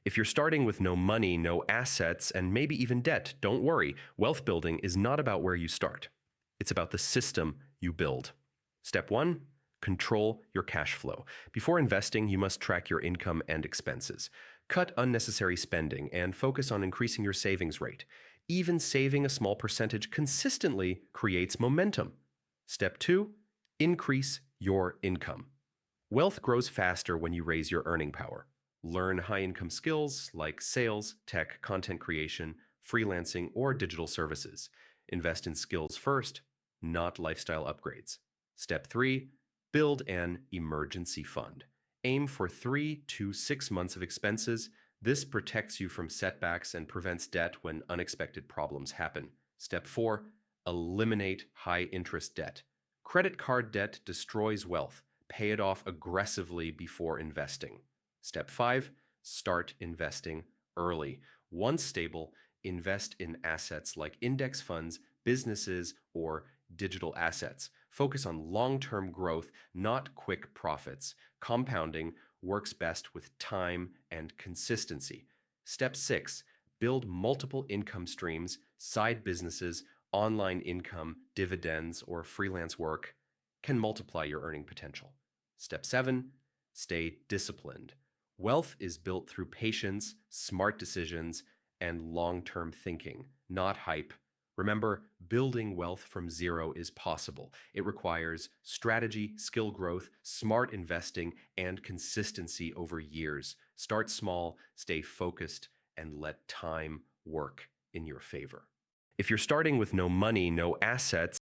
If you're starting with no money, no assets, and maybe even debt, don't worry. Wealth building is not about where you start. It's about the system you build. Step 1, control your cash flow. Before investing, you must track your income and expenses. Cut unnecessary spending and focus on increasing your savings rate. Even saving a small percentage consistently creates momentum. Step 2, increase your income. Wealth grows faster when you raise your earning power. Learn high-income skills like sales, tech, content creation, freelancing, or digital services. Invest in skills first, not lifestyle upgrades. Step 3, build an emergency fund. Aim for 3 to 6 months of expenses. This protects you from setbacks and prevents debt when unexpected problems happen. Step 4, eliminate high-interest debt. Credit card debt destroys wealth. Pay it off aggressively before investing. Step 5, start investing early. Once stable, invest in assets like index funds, businesses, or digital assets. Focus on long-term growth, not quick profits. Compounding works best with time and consistency. Step 6, build multiple income streams, side businesses, online income, dividends, or freelance work can multiply your earning potential. Step 7, stay disciplined. Wealth is built through patience, smart decisions, and long-term thinking, not hype. Remember, building wealth from zero is possible. It requires strategy, skill growth, smart investing, and consistency over years. Start small, stay focused, and let time work in your favor. If you're starting with no money, no assets,